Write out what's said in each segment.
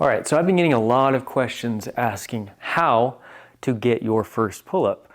All right, so I've been getting a lot of questions asking how to get your first pull-up.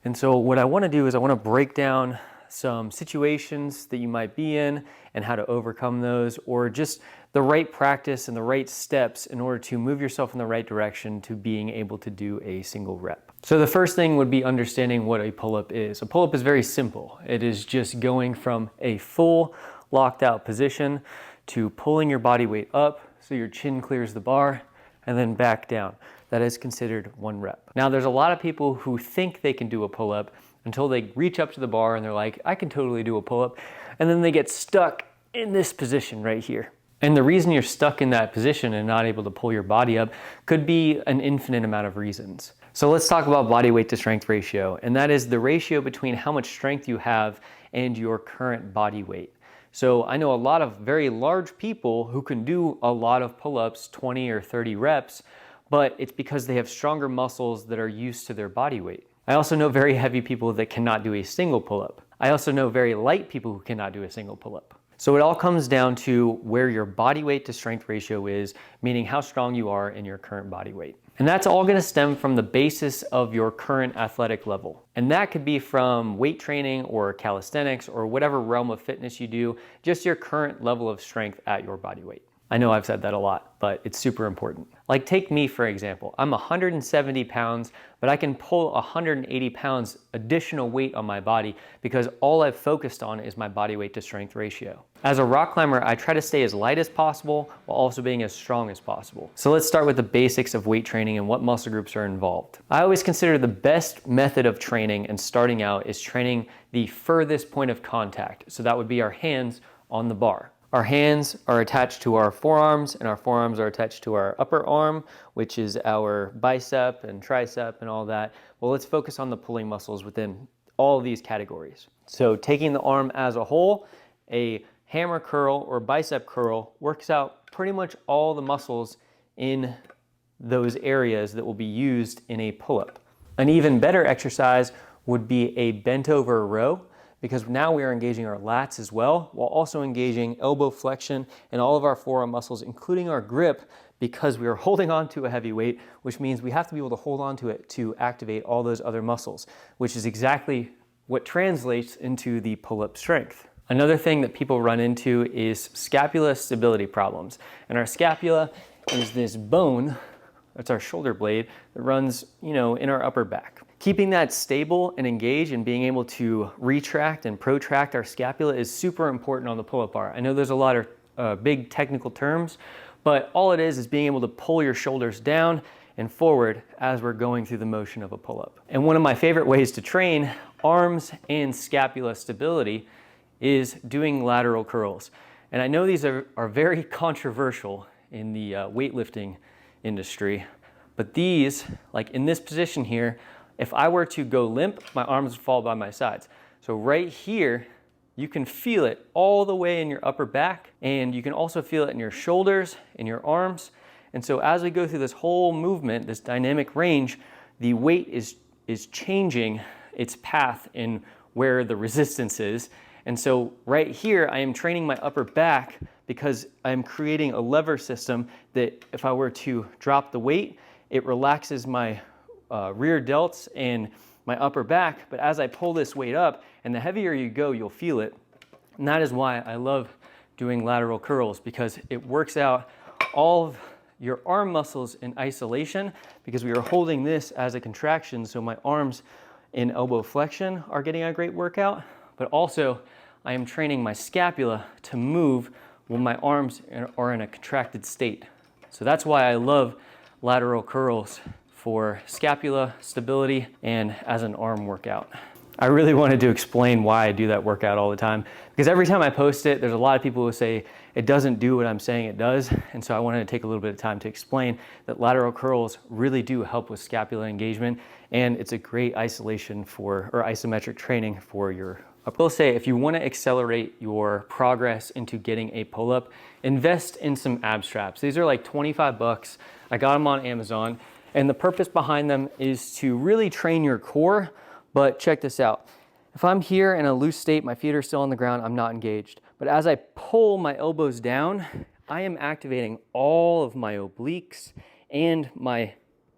And so what I want to do is I want to break down some situations that you might be in and how to overcome those, or just the right practice and the right steps in order to move yourself in the right direction to being able to do a single rep. So the first thing would be understanding what a pull-up is. A pull-up is very simple. It is just going from a full locked out position to pulling your body weight up so your chin clears the bar and then back down. That is considered one rep. Now there's a lot of people who think they can do a pull-up until they reach up to the bar and they're like, I can totally do a pull-up. And then they get stuck in this position right here. And the reason you're stuck in that position and not able to pull your body up could be an infinite amount of reasons. So let's talk about body weight to strength ratio. And that is the ratio between how much strength you have and your current body weight. So I know a lot of very large people who can do a lot of pull-ups, 20 or 30 reps, but it's because they have stronger muscles that are used to their body weight. I also know very heavy people that cannot do a single pull-up. I also know very light people who cannot do a single pull-up. So it all comes down to where your body weight to strength ratio is, meaning how strong you are in your current body weight. And that's all going to stem from the basis of your current athletic level. And that could be from weight training or calisthenics or whatever realm of fitness you do, just your current level of strength at your body weight. I know I've said that a lot, but it's super important. Like take me for example. I'm 170 pounds, but I can pull 180 pounds additional weight on my body because all I've focused on is my body weight to strength ratio. As a rock climber, I try to stay as light as possible while also being as strong as possible. So let's start with the basics of weight training and what muscle groups are involved. I always consider the best method of training and starting out is training the furthest point of contact. So that would be our hands on the bar. Our hands are attached to our forearms and our forearms are attached to our upper arm, which is our bicep and tricep and all that. Well, let's focus on the pulling muscles within all of these categories. So taking the arm as a whole, a hammer curl or bicep curl works out pretty much all the muscles in those areas that will be used in a pull-up. An even better exercise would be a bent over row, because now we are engaging our lats as well, while also engaging elbow flexion and all of our forearm muscles, including our grip, because we are holding on to a heavy weight, which means we have to be able to hold on to it to activate all those other muscles, which is exactly what translates into the pull-up strength. Another thing that people run into is scapula stability problems. And our scapula is this bone, that's our shoulder blade, that runs, in our upper back. Keeping that stable and engaged and being able to retract and protract our scapula is super important on the pull-up bar. I know there's a lot of big technical terms, but all it is being able to pull your shoulders down and forward as we're going through the motion of a pull-up. And one of my favorite ways to train arms and scapula stability is doing lateral curls. And I know these are very controversial in the weightlifting industry, but these, like in this position here, if I were to go limp, my arms would fall by my sides. So right here, you can feel it all the way in your upper back, and you can also feel it in your shoulders, in your arms. And so as we go through this whole movement, this dynamic range, the weight is changing its path in where the resistance is. And so right here, I am training my upper back because I'm creating a lever system that if I were to drop the weight, it relaxes my rear delts and my upper back, but as I pull this weight up, and the heavier you go, you'll feel it. And that is why I love doing lateral curls, because it works out all of your arm muscles in isolation, because we are holding this as a contraction, so my arms in elbow flexion are getting a great workout, but also I am training my scapula to move when my arms are in a contracted state. So that's why I love lateral curls for scapula stability and as an arm workout. I really wanted to explain why I do that workout all the time, because every time I post it, there's a lot of people who say it doesn't do what I'm saying it does. And so I wanted to take a little bit of time to explain that lateral curls really do help with scapular engagement, and it's a great isolation or isometric training for your I will say, if you want to accelerate your progress into getting a pull-up, invest in some ab straps. These are like 25 bucks. I got them on Amazon. And the purpose behind them is to really train your core, but check this out. If I'm here in a loose state, my feet are still on the ground, I'm not engaged. But as I pull my elbows down, I am activating all of my obliques and my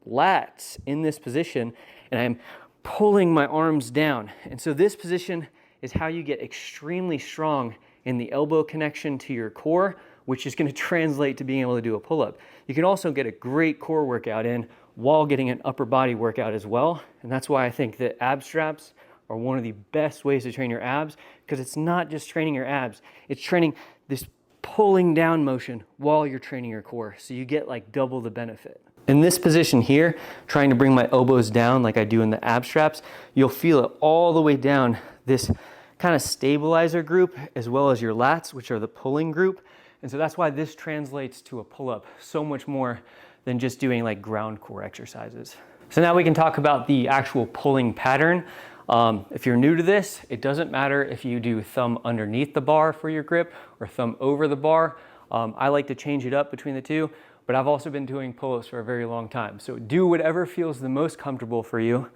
lats in this position, and I'm pulling my arms down. And so this position is how you get extremely strong in the elbow connection to your core, which is going to translate to being able to do a pull-up. You can also get a great core workout in while getting an upper body workout as well. And that's why I think that ab straps are one of the best ways to train your abs, because it's not just training your abs, it's training this pulling down motion while you're training your core. So you get like double the benefit. In this position here, trying to bring my elbows down like I do in the ab straps, you'll feel it all the way down this kind of stabilizer group, as well as your lats, which are the pulling group. And so that's why this translates to a pull-up so much more than just doing like ground core exercises. So now we can talk about the actual pulling pattern. If you're new to this, it doesn't matter if you do thumb underneath the bar for your grip or thumb over the bar. I like to change it up between the two, but I've also been doing pull-ups for a very long time. So do whatever feels the most comfortable for you.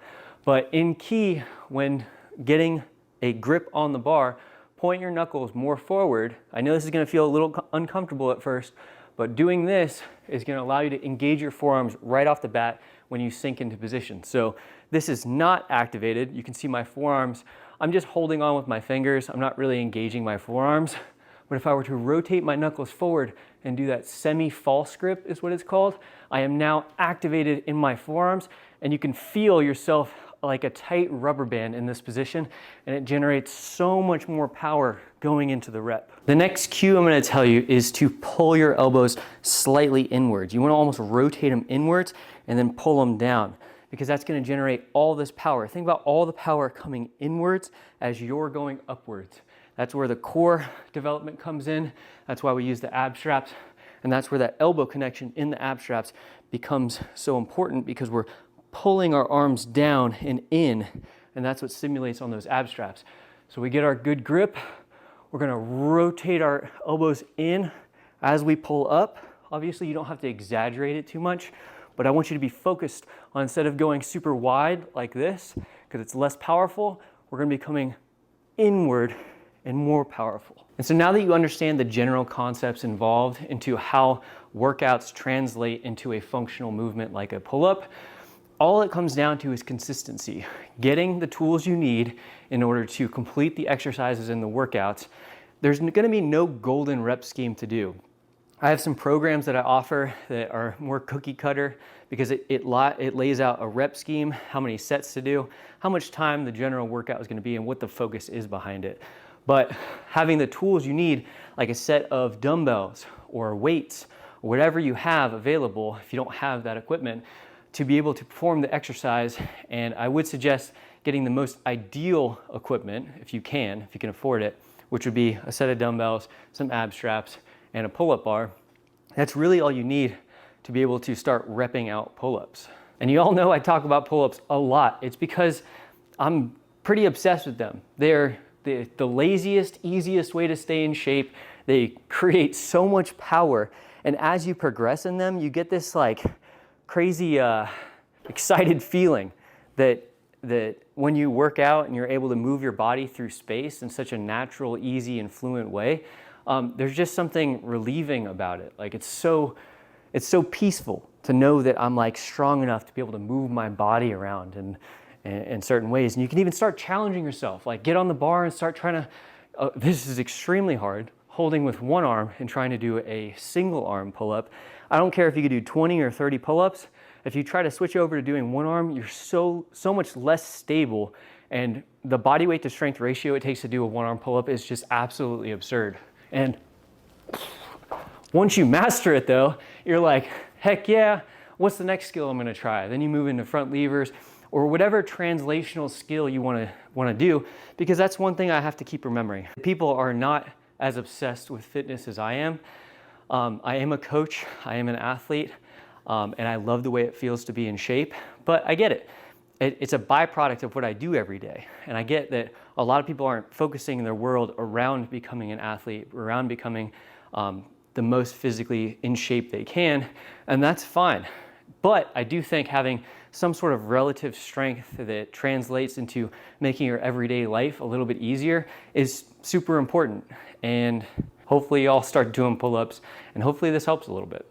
But in key, when getting a grip on the bar, point your knuckles more forward. I know this is going to feel a little uncomfortable at first, but doing this is going to allow you to engage your forearms right off the bat when you sink into position. So this is not activated. You can see my forearms. I'm just holding on with my fingers. I'm not really engaging my forearms. But if I were to rotate my knuckles forward and do that semi-false grip is what it's called, I am now activated in my forearms, and you can feel yourself like a tight rubber band in this position, and it generates so much more power going into the rep. The next cue I'm going to tell you is to pull your elbows slightly inwards. You want to almost rotate them inwards and then pull them down, because that's going to generate all this power. Think about all the power coming inwards as you're going upwards. That's where the core development comes in. That's why we use the ab straps, and that's where that elbow connection in the ab straps becomes so important, because we're pulling our arms down and in, and that's what stimulates on those ab straps. So we get our good grip. We're going to rotate our elbows in as we pull up. Obviously, you don't have to exaggerate it too much, but I want you to be focused on, instead of going super wide like this, because it's less powerful, we're going to be coming inward and more powerful. And so now that you understand the general concepts involved into how workouts translate into a functional movement like a pull-up, all it comes down to is consistency. Getting the tools you need in order to complete the exercises and the workouts. There's going to be no golden rep scheme to do. I have some programs that I offer that are more cookie cutter, because it lays out a rep scheme, how many sets to do, how much time the general workout is going to be, and what the focus is behind it. But having the tools you need, like a set of dumbbells or weights, or whatever you have available, if you don't have that equipment, to be able to perform the exercise. And I would suggest getting the most ideal equipment, if you can afford it, which would be a set of dumbbells, some ab straps, and a pull-up bar. That's really all you need to be able to start repping out pull-ups. And you all know I talk about pull-ups a lot. It's because I'm pretty obsessed with them. They're the laziest, easiest way to stay in shape. They create so much power. And as you progress in them, you get this like crazy excited feeling that when you work out and you're able to move your body through space in such a natural, easy, and fluent way, there's just something relieving about it. Like it's so peaceful to know that I'm like strong enough to be able to move my body around in certain ways. And you can even start challenging yourself, like get on the bar and start trying to, this is extremely hard, holding with one arm and trying to do a single arm pull-up. I don't care if you could do 20 or 30 pull-ups. If you try to switch over to doing one arm, you're so much less stable, and the body weight to strength ratio it takes to do a one arm pull-up is just absolutely absurd. And once you master it though, you're like, heck yeah, what's the next skill I'm gonna try? Then you move into front levers or whatever translational skill you wanna do, because that's one thing I have to keep remembering. People are not as obsessed with fitness as I am. I am a coach, I am an athlete, and I love the way it feels to be in shape, but I get it. It's a byproduct of what I do every day. And I get that a lot of people aren't focusing their world around becoming an athlete, around becoming the most physically in shape they can, and that's fine. But I do think having some sort of relative strength that translates into making your everyday life a little bit easier is super important. And hopefully y'all start doing pull-ups, and hopefully this helps a little bit.